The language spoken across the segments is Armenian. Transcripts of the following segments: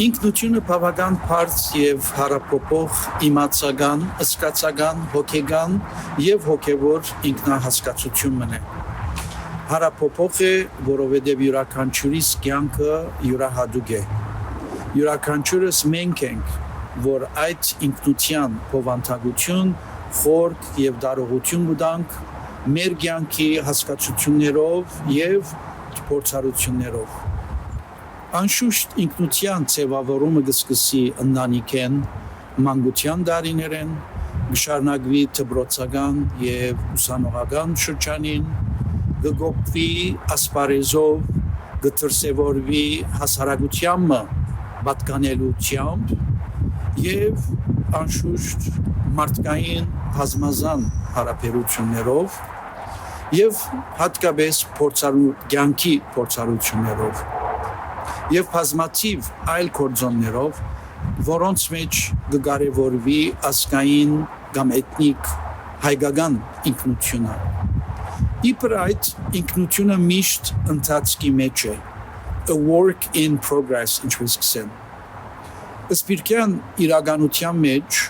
Ինքնությունը բավական բարձ եւ հարապոփող իմացական, զգացական, հոգեգան եւ հոգեվոր ինքնահասկացությունն է։ Հարապոփող է, որովհետեւ յուրաքանչյուրիս կյանքը յուրահատուկ է։ Յուրաքանչյուրս մենք ենք, որ այդ ինքնության փոխանցագություն, խորք եւ դարողություն ունենք մեր կյանքի հասկացություններով եւ փորձառություններով։ Անշուշտ ինքնության ձևավորումը կսկսի ընտանիքեն, մանկության տարիներեն, կշարունակվի դպրոցական եւ ուսանողական շրջանին, կգոպվի ասպարեզով, կդրսևորվի հասարակությամբ պատկանելությամբ եւ անշուշտ մարդկային բազմազան հարաբերություններով եւ հատկապես կյանքի փորձառություններով եւ բազմաթիվ այլ գործոններով, որոնց մեջ կկարևորվի ազգային կամ էթնիկ հայկական ինքնությունը։ Իբր այդ ինքնությունը միշտ ընթացքի մեջ է, a work in progress, ինչպես կսեն։ Սպիրկյան իրականության մեջ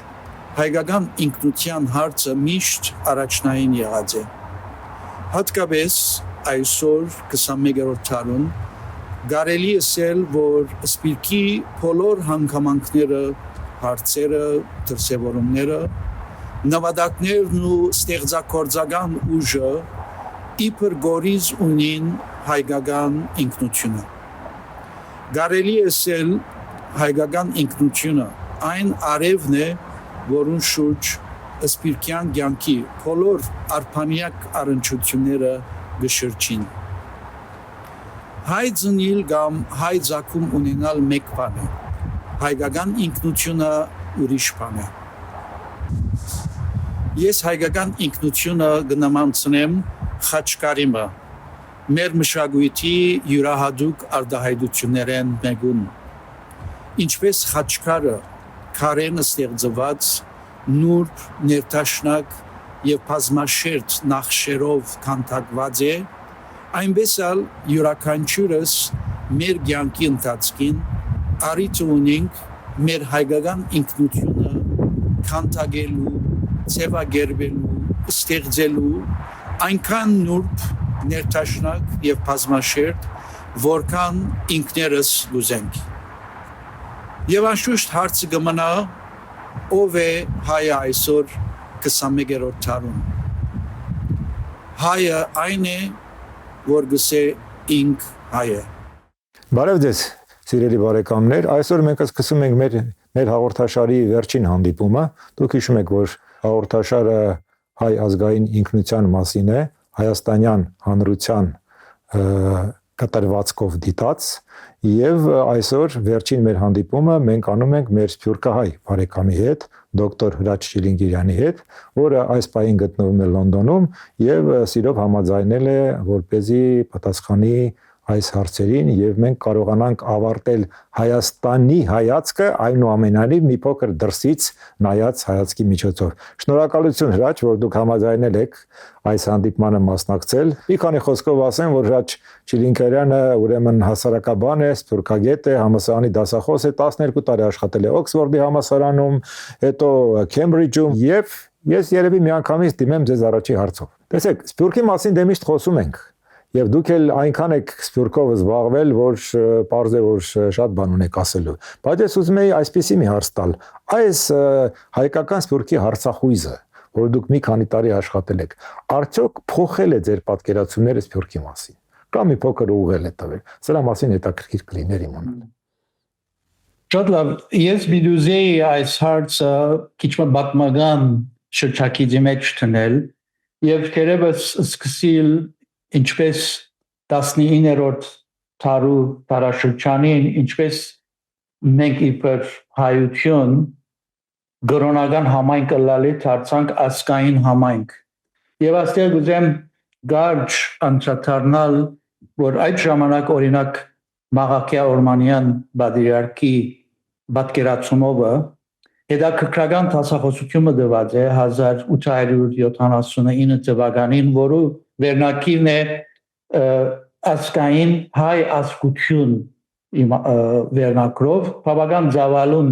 հայկական ինքնության հարցը միշտ առաջնային եղած է։ Հատկապես այսօր 21-րդ դարում կարելի է ասել, որ սպիրկի բոլոր հանգամանքները, հարցերը, դրսևորումները, նվադակներն ու ստեղծագործական ուժը իբր գորիզ ունին հայկական ինքնությունը։ Կարելի է ասել հայկական ինքնությունը այն արևն է, որուն շուրջ սպիրկյան կյանքի բոլոր արբանյակ առընչությունները կշրջին։ Հայ ծնիլ կամ հայ ծագում ունենալ մեկ բան է, հայկական ինքնությունը ուրիշ բան է։ Ես հայկական ինքնությունը կնմանցնեմ խաչկարիմը, մեր մշակույթի յուրահատուկ արտահայտություններեն մեկուն, ինչպես խաչկարը քարեն ստեղծված նուրբ, ներդաշնակ եւ բազմաշերտ նախշերով քանդակված է, այնպես էլ յուրաքանչյուրս մեր կյանքի ընթացքին առիթ ունենք մեր հայկական ինքնությունը քանդակելու, ձևակերպելու, ստեղծելու այնքան նուրբ, ներդաշնակ եւ բազմաշերտ, որքան ինքներս կուզենք։ Եվ անշուշտ հարցը կմնա, ով է հայը այսօր 21-րդ դարում։ Հայը այն է, որ գսե ինք հայ է։ Բարև ձեզ, սիրելի բարեկամներ, այսօր մենք սկսում ենք մեր հաղորդաշարի վերջին հանդիպումը։ Դուք հիշում եք, որ հաղորդաշարը հայ ազգային ինքնության մասին է, հայաստանյան հանրության կտրվածքով դիտած, եւ այսօր վերջին մեր հանդիպումը մենք անում ենք մեր սփյուռքահայ բարեկամի հետ, դոկտոր Հրաչ Չիլինգիրյանի հետ, որը այս պահին գտնվում է Լոնդոնում եւ սիրով համաձայնել է, որպեսզի պատասխանի այս հարցերին եւ մենք կարողանանք ավարտել Հայաստանի հայացքը այնուամենայնիվ մի փոքր դրսից նայած հայացքի միջոցով։ Շնորհակալություն Հրաչ, որ դուք համաձայնել եք այս հանդիպմանը մասնակցել։ Մի քանի խոսքով ասեմ, որ Հրաչ Չիլինգիրյանը ուրեմն հասարակաբան է, սփյուռքագետ է, համալսարանի դասախոս է, 12 տարի աշխատել է Օքսֆորդի համալսարանում, հետո Քեմբրիջում եւ ես երևի միանգամից դիմեմ ձեզ առաջի հարցով։ Տեսեք, սփյուռքի մասին դե միշտ խոսում ենք։ Եվ դուք էլ այնքան եք սփյուռքով զբաղվել, որ պարզ է, որ շատ բան ունեք ասելու։ Բայց ես ուզում եի այսպիսի մի հարց տալ։ Այս հայկական սփյուռքի հարցախույզը, որ դուք մի քանի տարի աշխատել եք, արդյոք փոխել է ձեր պատկերացումները սփյուռքի մասին։ Կամ մի փոքր ուղղել է տվել։ Սրա մասին հետաքրքիր կլիներ իմանալ։ Շատ լավ, ես բիդուզեի այս հարցը քիչ պատմական շրջակցի մեջ տնել եւ թերևս սկսել ինչպես 19-րդ դարու տարաշրջանին, ինչպես մենք իբր հայություն գրոնական համայնք լալի դարձանք ազգային համայնք։ Եվ աստեղ ուզեմ գարջ անդրադառնալ, որ այդ ժամանակ օրինակ Մաղաքիա Օրմանյան բادرիարքի պատկերացումով Հետաքրքրական դասախոսությունը դված է 1879 թվականին, որը վերնակիրն է ասկային հայ ասկություն վերնակրով, բավական զավալուն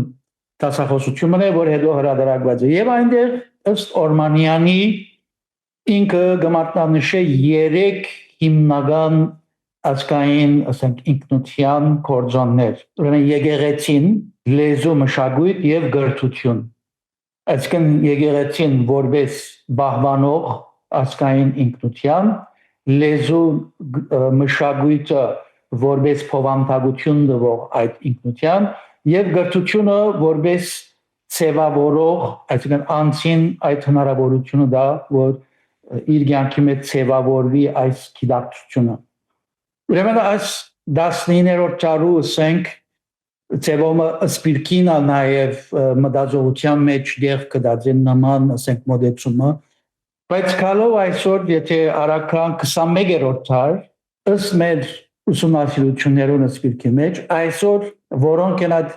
դասախոսությունն է, որ հետո հրատարակված է։ Եվ այնտեղ ըստ Օրմանյանի ինքը գմատնանշե 3 հիմնական ասկային, ասենք, ինքնության կորձոններ։ Ուրեմն եկեղեցին, լեզու, մշակույթ եւ գրթություն։ Այսինքն եկեղեցին որպես բահբանող ասկային ինքնության, լեզու, մշակույթը որպես փոխանցություն տվող այդ ինքնության եւ գրթությունը որպես ցևավորող, այսինքն անցին այդ հնարավորությունը դա, որ իր կյանքի մեջ ցևավորվի այս գիտակցությունը։ Ուրեմն այս 19-րդ դարու ասենք ցևոմը սպիրկին նաև մտածողության մեջ դեղ կդածեն նման ասենք մոդեցումը, բայց կալով այսօր եթե արական 21-րդ դար ըստ մեր ուսումնասիրություններուն սպիրկի մեջ այսօր որոնք են այդ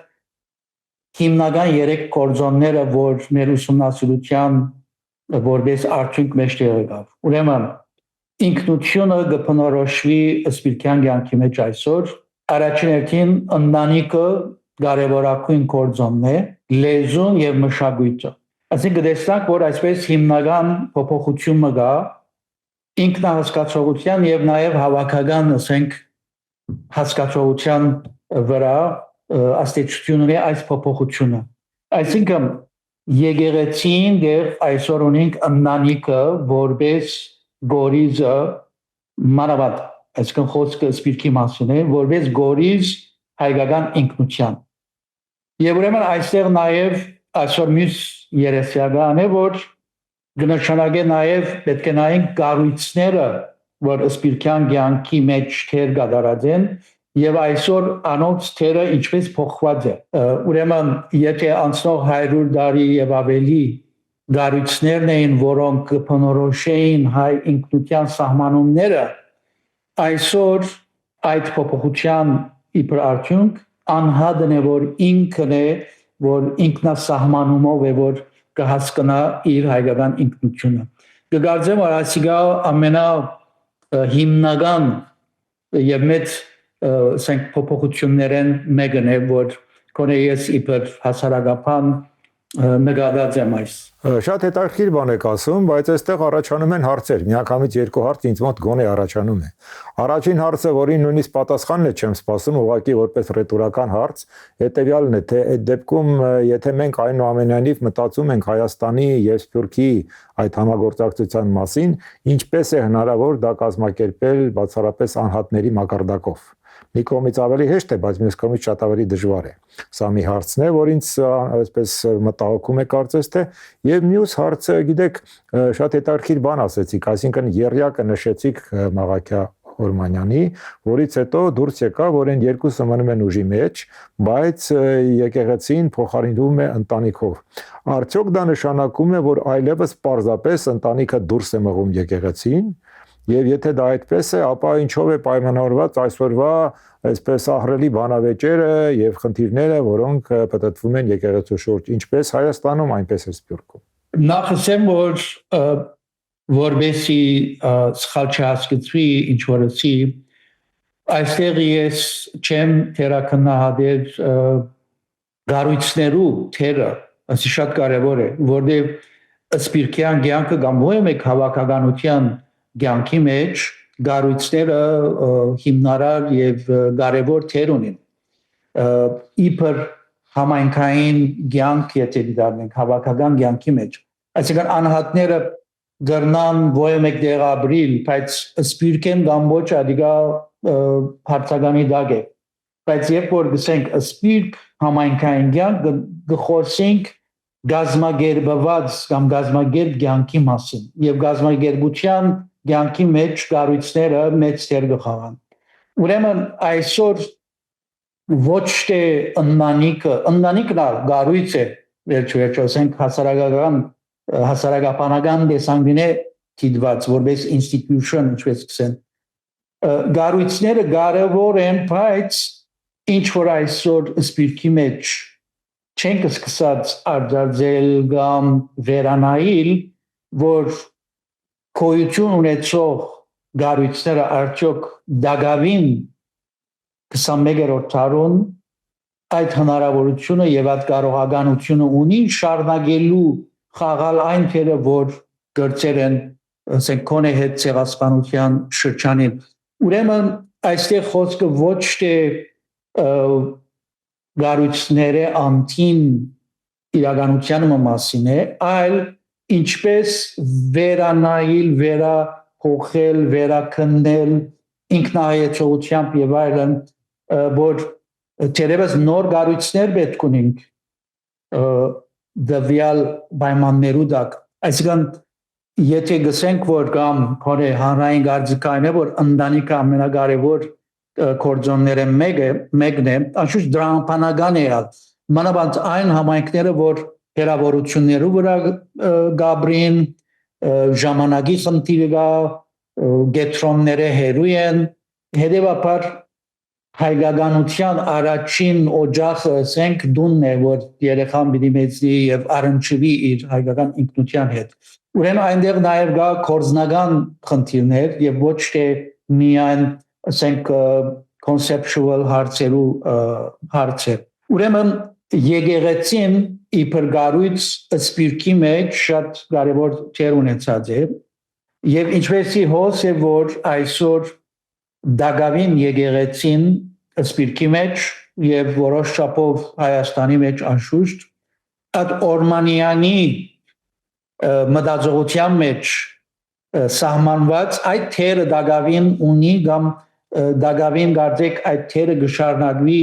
հիմնական 3 կորձոնները, որ մեր ուսումնասիրության որպես արդյունք մեջ եղավ։ Ուրեմն ինքնությունը կփնորոշվի սպիրկյան կյանքի մեջ այսօր առաջին հերթին ընտանիքը կարևորագույն կորձոնն է, լեզուն եւ մշակույթը։ Այսինքն դեսնանք, որ այսպես հիմնական փոփոխություն կա ինքնահասկացողության եւ նաեւ հավաքական, ասենք, հասկացողության վրա աստեցությունն է այս փոփոխությունը։ Այսինքն եկեղեցին դեռ այսօր ունենք ընտանիքը որպես գորիզը մանավանդ, այսինքն խոսքը սպիրկի մասին է, որպես գորիզ հայկական ինքնության։ Եվ ուրեմն այստեղ նաև այսօր մյուս երեսիական է, որ գնահատակե նաև պետք է նայենք կառույցները, որ սպիրկյան կյանքի մեջ թեր կատարած են, եւ այսօր անոնց թերը ինչպես փոխված է։ Ուրեմն եթե անցնող 100 տարի եւ ավելի կառույցներն էին, որոնք կփնորոշեին հայ ինքնության սահմանումները, այսօր այդ փոփոխության իբր արդյունք անհատն է, որ ինքն է, որ ինքնասահմանումով է, որ կհասկանա իր հայկական ինքնությունը։ Կգարձեմ, որ այսիգա ամենահիմնական եւ մեծ ասենք փոփոխություններն մեկն է, որ կոնե ես իբր հասարակական նկատած եմ այս։ Շատ հետաքրքիր բան եք ասում, բայց այստեղ առաջանում են հարցեր։ Միանգամից 2 հարց ինձ մոտ գոնե առաջանում է։ Առաջին հարցը, որին նույնիսկ պատասխանն է չեմ սպասում, ուղղակի որպես ռետորական հարց, հետեւյալն է, թե այդ դեպքում եթե մենք այնուամենայնիվ մտածում ենք Հայաստանի եւ Սփյուռքի այդ համագործակցության մասին, ինչպես է հնարավոր դա կազմակերպել բացառապես անհատների մակարդակով։ Մի կողմից ավելի հեշտ է, բայց մյուս կողմից շատ ավելի դժվար է։ Սա մի հարցն է, որ ինձ այսպես մտահոգում է կարծես թե, եւ մյուս հարցը, գիտեք, շատ հետաքրքիր բան ասեցիք, այսինքն եռյակը նշեցիք Մաղաքիա Օրմանյանի, որից հետո դուրս եկավ, որ այն երկուսը մնում են ուժի մեջ, բայց եկեղեցին փոխարինվում է ընտանիքով։ Արդյոք դա նշանակում է, որ այլևս պարզապես ընտանիքը դուրս է մղում եկեղեցին, եւ եթե դա այդպես է, ապա ինչով է պայմանավորված այսօրվա այսպես ահռելի բանավեճերը եւ խնդիրները, որոնք պատտվում են եկեղեցու շուրջ, ինչպես Հայաստանում, այնպես էլ Սփյուռքում։ Նախ ասեմ, որ որբեսի սխալ չհասկացվի ինչ որսի այստեղ ես չեմ թերակնահատել գառույցներու թերը, ասի շատ կարևոր է, որտեղ սպիրկյան կյանքը կամ ո՞ւմ է հավաքականության կյանքի մեջ գառույցները հիմնարար եւ կարևոր թեր ունեն։ Իբր համայնքային կյանք եթե դառնանք հավաքական կյանքի մեջ, այսինքն անհատները դառնան ո՞մ եք դեղաբրիլ, բայց սպիրկեն կամ ոչ ադիգա հարցականի դակ է։ Բայց երբ որ գսենք սպիրկ համայնքային կյանք գխոսենք գազմագերբված կամ գազմագերբ կյանքի մասին եւ գազմագերբության կյանքի մեջ գառույցները մեծ դեր կխաղան։ Ուրեմն այսօր ոչ թե ընտանիքն գառույց է, վերջո ասենք հասարակապանական դեսանգին է դիտված որպես institution, ինչպես ասեն։ Գառույցները կարևոր են, բայց ինչ որ այսօր սպիրկի մեջ չենք սկսած արձարծել կամ վերանայել, որ գոյություն ունեցող գառույցները արդյոք դակավին 21-րդ դարում այդ հնարավորությունը եւ այդ կարողականությունը ունի շարունակելու խաղալ այն թերը, որ գործեր են ասենք կոնե հետ ցեղասպանության շրջանին։ Ուրեմն այստեղ խոսքը ոչ թե գառույցները անտին իրականության մասին է, այլ ինչպես վերանայել, վերափոխել, վերակնել ինքնահայեցողությամբ եւ այլն, որ թերևս նոր գառույցներ պետք ունենք դվյալ պայմաններու տակ։ Այսինքն եթե գսենք որ կամ քոնե հանրային գարձիկային է որ ընտանիքը ամենակարևոր կորձոնները մեկն է, անշուշտ դրամապանական է մանավանդ այն համայնքները որ հերավորություններու վրա գաբրին ժամանակի խնդիրը կա գետրոնները հերու են հետևաբար հայկականության առաջին օջախը ասենք դունն է որ երեխան պիտի մեծի եւ առնչվի իր հայկական ինքնության հետ ուրեմն այնտեղ նաեւ կա կորձնական խնդիրներ եւ ոչ թե միայն ասենք conceptual հարցերու հարցեր ուրեմն եկեղեցին իբր գառույց սպիրկի մեջ շատ կարևոր դեր ունեցած է եւ ինչպեսի հոս է որ այսօր դակավին եկեղեցին սպիրկի մեջ եւ որոշ չափով Հայաստանի մեջ անշուշտ այդ օրմանյանի մտածողության մեջ սահմանված այդ թերը դակավին ունի կամ դակավին գարտեք այդ թերը գշարնակվի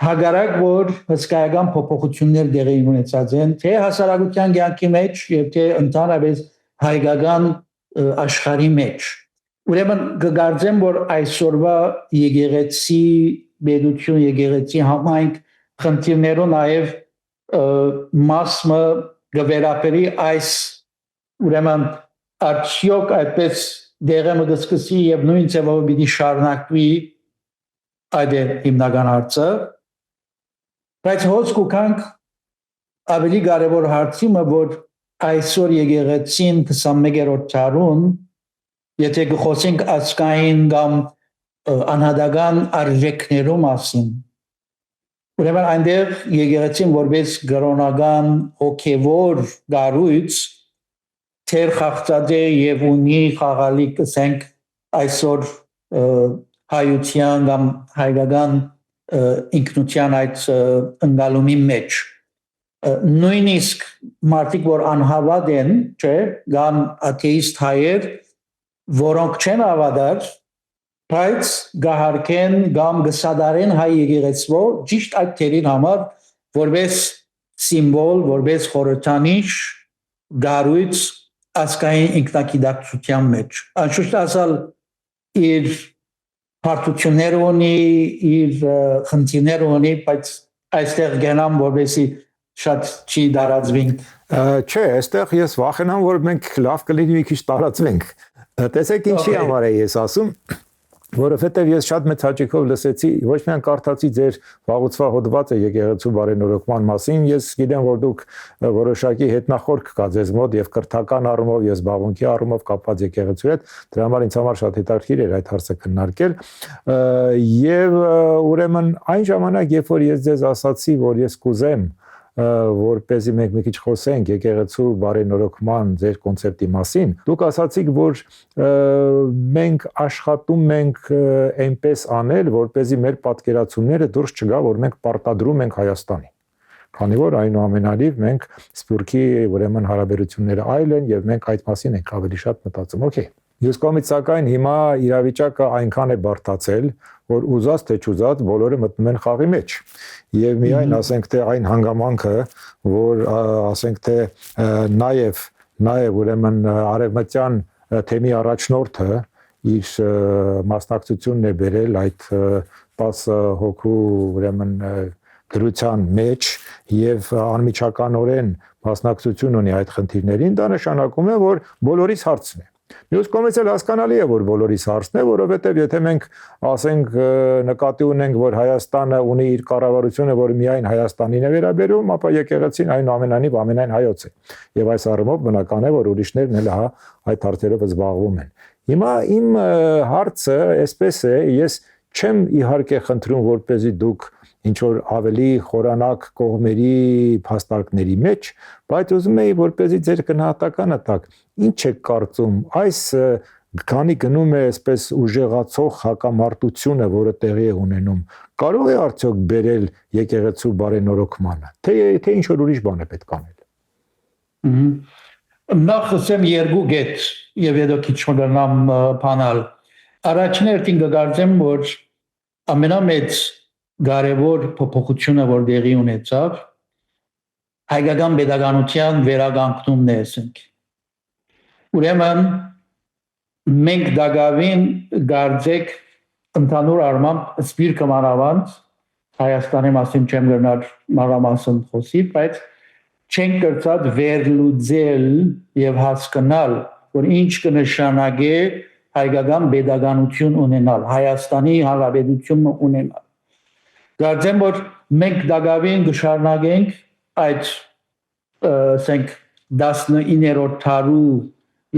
հագարակ որ հսկայական փոփոխություններ դեղի ունեցած են թե հասարակության կյանքի մեջ եւ թե ընդհանրապես հայկական աշխարհի մեջ ուրեմն կգարձեմ որ այսօրվա եկեղեցի բեդություն եկեղեցի համայնք խնդիրներով նաեւ մասը գվերապերի այս ուրեմն արդյոք այդպես դեղը կսկսի եւ նույն ձևով պիտի շարունակվի այդ հիմնական հարցը բայց հոց կուքանք ավելի կարևոր հարցի որ այսօր եկեղեցին 21-րդ դարում եթե խոսենք ազգային կամ անհատական արժեքներու մասին ուրեմն այնտեղ եկեղեցին որպես կրոնական հոգևոր գառույց թեր խաղացած է եւ ունի խաղալիք ասենք այսօր հայության կամ հայկական ինքնության այդ ընկալումի մեջ նույնիսկ մարդիկ որ անհավատ են չէ կամ աթեիստ հայեր որոնք չեն ավադար բայց գահարկեն կամ գսադարեն հայ եկեղեցվո ճիշտ այդ թերին համար որպես սիմվոլ որպես խորհրդանիշ գառույց ազգային ինքնագիտակցության մեջ անշուշտ ասալ իր հարթություններ ունի իր խնդիրներ ունի բայց այստեղ գնամ որպեսի շատ չի դարածվին չէ այստեղ ես վախենամ որ մենք լավ կլինի մի քիչ տարածվենք տեսեք ինչի համար է ես ասում որովհետև ես շատ մեծ հաճույքով լսեցի ոչ միայն կարդացի ձեր վաղուցվա հոդվածը եկեղեցու բարենորոգման մասին ես գիտեմ որ դուք որոշակի հետնախորք կա ձեզ մոտ եւ կրթական առումով եւ զբաղունքի առումով կապված եկեղեցու հետ դրա համար ինձ համար շատ հետաքրքիր էր այդ հարցը քննարկել եւ ուրեմն այն ժամանակ երբ որ ես ձեզ ասացի որ ես կուզեմ որպեսզի մենք մի քիչ խոսենք եկեղեցու բարենորոգման ձեր կոնցեպտի մասին դուք ասացիք որ մենք աշխատում ենք այնպես անել որպեսզի մեր պատկերացումները դուրս չգա որ մենք պարտադրում ենք Հայաստանի քանի որ այնուամենայնիվ մենք Սփյուռքի ուրեմն հարաբերությունները այլ են եւ մենք այդ մասին ենք ավելի շատ մտածում օքեյ Ես կողմից սակայն հիմա իրավիճակը այնքան է բարդացել, որ ուզած թե չուզած բոլորը մտնում են խաղի մեջ։ Եվ միայն ասենք թե այն հանգամանքը, որ ասենք թե նաև ուրեմն արևմտյան թեմի առաջնորդը իր մասնակցությունն է բերել այդ 10 հոգու ուրեմն գրության մեջ եւ անմիջականորեն մասնակցություն ունի այդ խնդիրներին, դա նշանակում է, որ բոլորիս հարցն է։ Մյուս կողմից էլ հասկանալի է, որ բոլորիս հարցն է, որովհետև եթե մենք ասենք նկատի ունենք, որ Հայաստանը ունի իր կառավարությունը, որը միայն Հայաստանին է վերաբերում, ապա եկեղեցին այնուամենայնիվ ամենայն հայոց է։ Եվ այս առումով բնական է, որ ուրիշներն էլ այդ հարցերով զբաղվում են։ Հիմա իմ հարցը այսպես է, ես չեմ իհարկե խնդրում, որպեսզի դուք ինչ որ ավելի խորանակ կողմերի փաստարկների մեջ, բայց ուզում եի որպեսզի ձեր գնահատականը տաք։ Ինչ եք կարծում, այս քանի գնում է այսպես ուժեղացող հակամարտությունը, որը տեղի է ունենում, կարող է արդյոք բերել եկեղեցու բարենորոգմանը, թե ինչ որ ուրիշ բան է պետք անել։ Նախ ասեմ երկու գետ եւ հետո քիչ մգնամ բանալ։ Առաջին հերթին կգործեմ, որ ամենամեծ կարևոր փոփոխությունը, որ դեղի ունեցավ, հայկական pedagogian վերականգնումն է, ասենք։ Ուրեմն մենք դակավին գարձեք ընդհանուր առմամբ սպիրկը մանավանդ Հայաստանի մասին չեմ գնար մանրամասն խոսի, բայց չենք կրծած վերլուծել եւ հասկանալ, որ ինչ կնշանակե հայկական pedagogian ունենալ, Հայաստանի Հանրապետություն ունենալ։ Կարծեմ, որ մենք դակավին կշարունակենք այդ ասենք 19-րդ դարու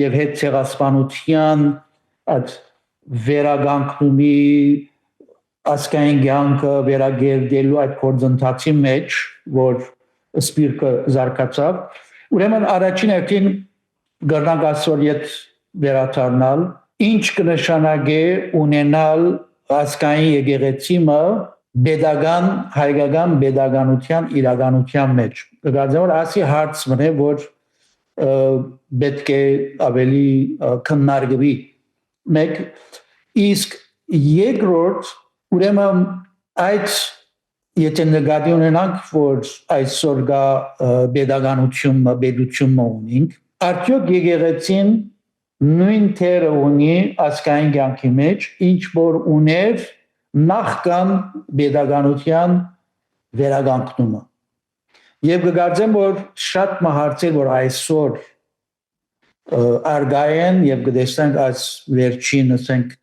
եւ հետ ցեղասպանության այդ վերականգնումի ասկային կյանքը վերագերդելու այդ գործընթացի մեջ, որ սպիրկը զարգացավ, ուրեմն առաջին հերթին կրնանք այսօր ետ վերադառնալ, ինչ կնշանակե ունենալ ասկային եկեղեցիմը pedagogan հայկական pedagogian իրականության մեջ։ Կգործեմ, որ ասի հարցն է, որ պետք է ավելի քննարկվի։ Մեկ իսկ երկրորդ ուրեմն այդ եթե նկատի ունենանք, որ այսօր կա pedagogian ունենք, արդյոք եկեղեցին նույն թերը ունի ասկային կյանքի մեջ, ինչ որ ուներ նախքան pedagogian վերականգնումը։ Եվ կգործեմ, որ շատ մահարցեր, որ այսօր արգայեն եւ կտեսնենք այս վերջին ասենք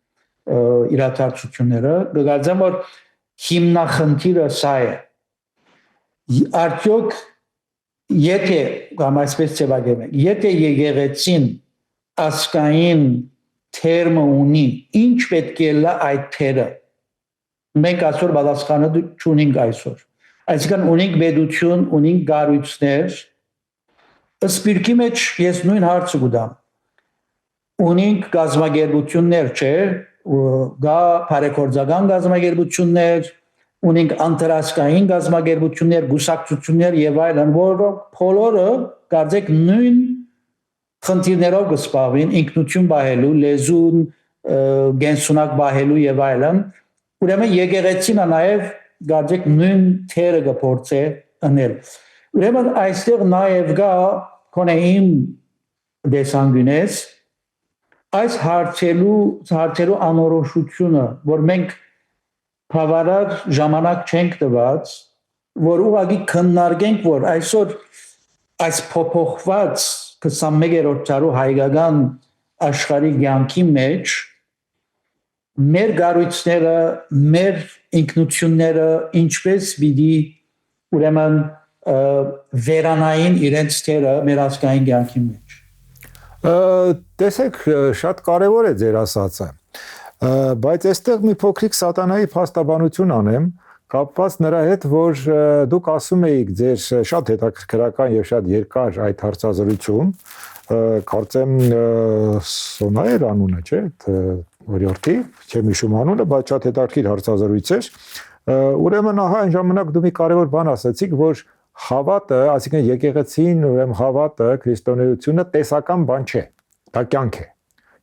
իրադարձությունները, կգործեմ, որ հիմնախնդիրը սա է։ Արդյոք եթե կամ այսպես ծավալենք, եթե եկեղեցին ասկային թերմը ունի, ինչ պետք է լա այդ թերը։ Մենք այսօր պատասխանը չունենք այսօր։ Այսինքն ունենք պետություն, ունենք կառույցներ, սպիրկի մեջ ես նույն հարցը կուտամ։ Ունենք գազագերբություններ, չէ, գա բարեգործական գազագերբություններ, ունենք անտրասկային գազագերբություններ, գուսակցություններ եւ այլն, որոնք բոլորը կարծեք նույն խնդիրներով կսպառվին, ինքնություն բահելու, լեզուն, գենսունակ բահելու եւ այլն։ Ուրեմն եկեղեցին նաև գարձեք նույն թերը կփորձե անել։ Ուրեմն այստեղ նաև գա կոնե իմ դեսանգունես այս հարցելու անորոշությունը, որ մենք բավարար ժամանակ չենք տված, որ ուղղակի քննարկենք, որ այսօր այս փոփոխված 21-րդ դարու հայկական աշխարհի կյանքի մեջ մեր կառույցները, մեր ինքնությունները ինչպես պիտի ուրեմն վերանային իրենց թերը մեր ազգային կյանքի մեջ։ Տեսեք, շատ կարևոր է ձեր ասածը, բայց այստեղ մի փոքրիկ սատանայի փաստաբանություն անեմ, կապված նրա հետ, որ դուք ասում էիք ձեր շատ հետաքրքրական եւ շատ երկար այդ հարցազրույցում, կարծեմ Սոնա էր անունը, չէ՞, օրիորդի, չեմ հիշում անունը, բայց շատ հետաքրքիր հարցազրույց էր։ Ուրեմն ահա այն ժամանակ դու մի կարևոր բան ասացիք, որ հավատը, այսինքն եկեղեցին, ուրեմն հավատը, քրիստոնեությունը տեսական բան չէ, դա կյանք է։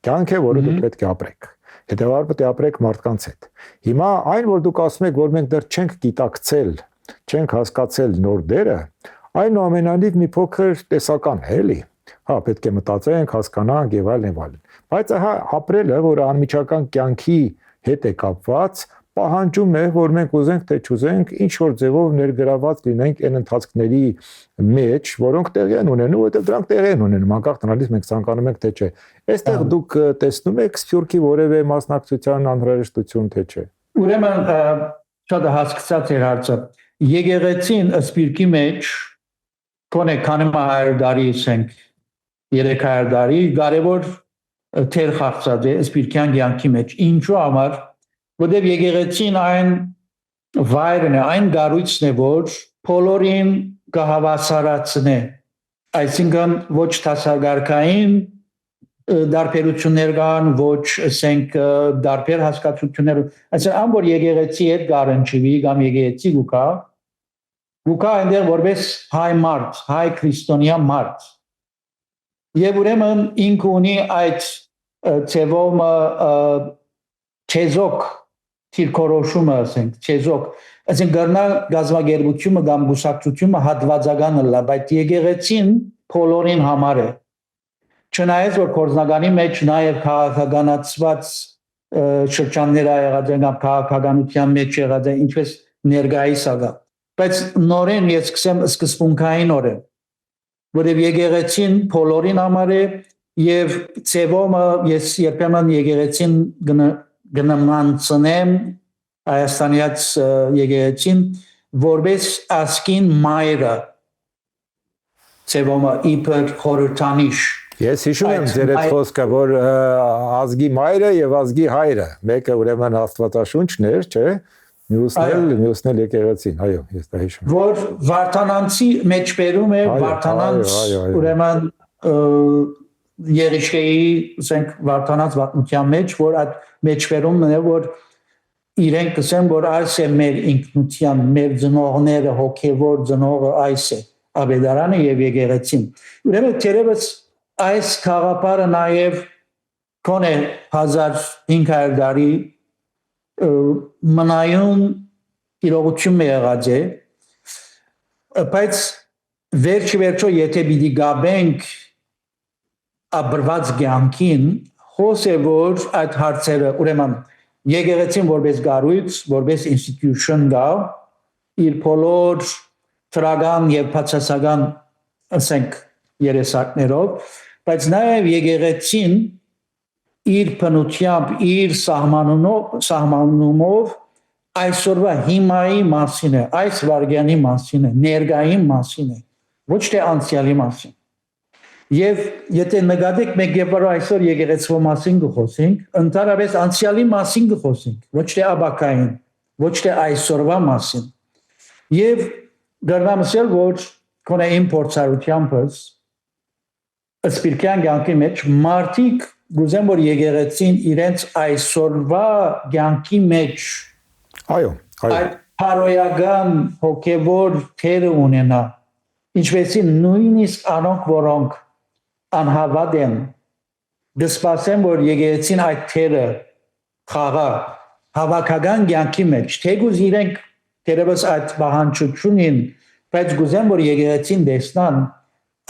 Կյանք է, որը դուք պետք է ապրեք։ Հետևաբար պետք է ապրեք մարդկանց հետ։ Հիմա այն, որ դուք ասում եք, որ մենք դեռ չենք գիտակցել, չենք հասկացել նոր դերը, այնուամենայնիվ մի փոքր տեսական է, էլի։ Հա, պետք է մտածենք, հասկանանք եւ այլն եւ այլն։ Բայց ահա ապրելը, որը անմիջական կյանքի հետ է կապված, պահանջում է, որ մենք ուզենք թե չուզենք, ինչ որ ձևով ներգրաված լինենք այն ընթացքների մեջ, որոնք տեղի են ունենում, որտեղ դրանք տեղի են ունենում, անկախ տնալից մենք ցանկանում ենք թե չէ։ Այստեղ դուք տեսնում եք Սփյուռքի որևէ մասնակցության անհրաժեշտություն թե չէ։ Ուրեմն շատ հասկացած էր հարցը։ Եկեղեցին Սփյուռքի մեջ կոնե քանի 100 տարի ասենք 300 տարի կարևոր թեր խաղացած է Սփյուռքյան կյանքի մեջ։ Ինչու համար, որտեղ եկեղեցին այն վայրն է, այն գառույցն է, որ բոլորին կհավասարացնե, այսինքն ոչ տասագարկային դարբերություններ կան, ոչ ասենք դարբեր հասկացություններ, այսինքն ամբողջ եկեղեցի հետ գարնչվի կամ եկեղեցի գուկա այնտեղ որպես հայ մարդ, հայ քրիստոնյա մարդ։ Եվ ուրեմն ինքը ունի այդ ցևոմ չեզոք թիրքորոշումը ասենք, չեզոք, այսինքն գարնա գազագերբությունը կամ գուսակցությունը հատվածական լա, բայց եկեղեցին բոլորին համար է։ Չնայած որ կորզնականի մեջ նաև քաղաքականացված շրջաններ եղած են կամ քաղաքականության մեջ եղած են ինչպես ներկայիս աղա, բայց նորեն ես սկսեմ սկզբունքային օրեն, որև եկեղեցին բոլորին համար է եւ ցևոմը ես երբեմն եկեղեցին գնամանցնեմ Հայաստանից եկեղեցին որպես ասկին մայրը ցևոմը իբր խորհրդանիշ։ Ես հիշում եմ ձեր այդ խոսքը, որ ազգի մայրը եւ ազգի հայրը, մեկը ուրեմն Աստվածաշունչն էր, չէ՞, մյուսն էլ եկեղեցին, այո, ես դա հիշում եմ։ Որ Վարդանանցի մեջ բերում է Վարդանանց, ուրեմն Երիշկեի, ասենք Վարդանանց վատմության մեջ, որ այդ մեջբերումն է, որ իրենք ասեն, որ այս է մեր ինքնության, մեր ծնողները, հոգևոր ծնողը այս է, Աբեդարանը եւ եկեղեցին։ Ուրեմն թերևս այս խաղապարը նաև կոնե 1500 տարի մնայուն իրողություն եղած է, բայց վերջո եթե պիտի գաբենք աբրված կյանքին, հոս է որ այդ հարցերը, ուրեմն եկեղեցին որպես գառույց, որպես ինստիտուցիոն գա, իր բոլոր թրագան եւ բացասական ասենք երեսակներով, բայց նաև եկեղեցին իր բնությամբ, իր սահմանումով այսօրվա հիմայի մասին է, այս վարգյանի մասին է, ներկայի մասին է, ոչ թե անցյալի մասին։ Եվ եթե նկատեք մենք երբ որ այսօր եկեղեցու մասին կխոսենք, ընդհանրապես անցյալի մասին կխոսենք, ոչ թե ապագային, ոչ թե այսօրվա մասին։ Եվ գարնամսել որ կոնե իմ փորձառությանս Սփյուռքյան կյանքի մեջ մարդիկ գուզեն որ եկեղեցին իրենց այսօրվա կյանքի մեջ այդ փարոյական հոգևոր թերը ունենա, ինչպեսին նույնիսկ անոնք որոնք անհավատ են, դսպասեն որ եկեղեցին այդ թերը խաղա հավաքական կյանքի մեջ, թեգուզ իրենք թերևս այդ պահանջությունին, բայց գուզեն որ եկեղեցին տեսնան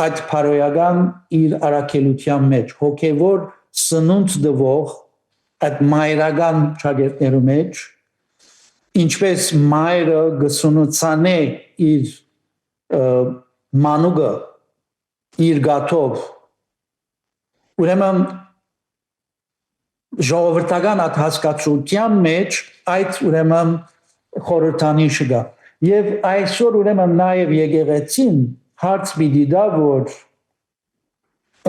այդ փարոյական իր առաքելության մեջ, հոգևոր սնունդ դվող այդ մայրական շագերտներու մեջ, ինչպես մայրը գսունուցանե իր մանուկը իր գաթով, ուրեմն ժողովրդական այդ հասկացության մեջ այդ ուրեմն խորհրդանիշը գա։ Եվ այսօր ուրեմն նաև եկեղեցին հարց պիտի տա, որ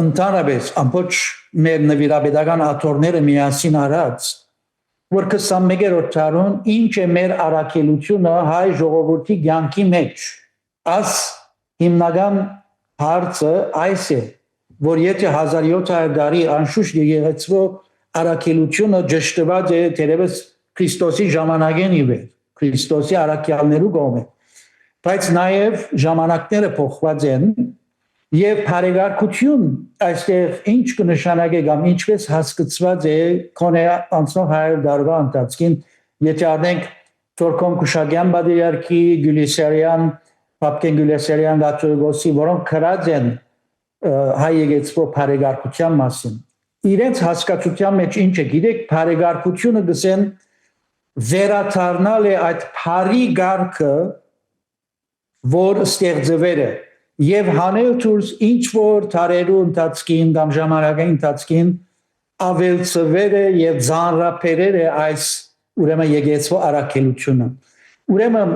ընդհանրապես ամբողջ մեր նվիրաբեդական աթոռները միասին արած, որ 21-րդ դարում ինչ է մեր առաքելությունը հայ ժողովրդի կյանքի մեջ։ Այս հիմնական հարցը այս է, որ եթե 1700 տարի անշուշտ եկեղեցու առաքելությունը ճշտված է թերևս Քրիստոսի ժամանակին ի վեր, Քրիստոսի առաքյալներու կողմէ, բայց նաև ժամանակները փոխված են եւ բարեգարկություն այստեղ ինչ կնշանակե կամ ինչպես հասկացված է կոնե անցնող 100 տարվա ընթացքին, եթե առնենք Թորքոն Քուշագյան բادرյարքի Գյուլիսարյան, Պապկեն Գյուլիսարյան Գաթողիկոսի, որոնք քրած են հայ եկեղեցու բարեգարկության մասին։ Իրենց հասկացության մեջ ինչ է, գիտեք, բարեգարկությունը գսեն վերաթարնալ է այդ բարի գարքը, որ ստեղծվել է եւ հանել դուրս ինչ որ տարերու ընթացքին կամ ժամանակի ընթացքին ավելցվել է եւ ծանրապերել է այս ուրեմն եկեղեցու առաքելությունը ուրեմն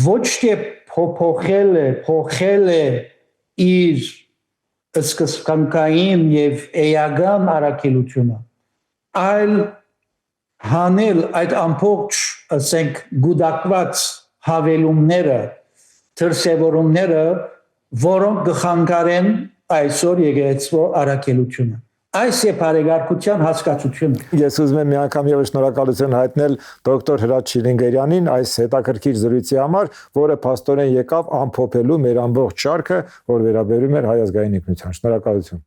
ոչ թե փոխել է իր սկզբնական եւ էական առաքելությունը այլ հանել այդ ամբողջ ասենք գուդակված հավելումները դրսևորումները որոնք կխանգարեն այսօր եկեղեցու առաքելությունը այս է բարեկարգության հասկացությունը Ես ուզում եմ մի անգամ եւս շնորհակալություն հայտնել դոկտոր Հրաչ Շիլինգերյանին այս հետաքրքիր զրույցի համար, որը փաստորեն եկավ ամփոփելու մեր ամբողջ շարքը, որ վերաբերում էր Հայ ազգային ինքնության։ Շնորհակալություն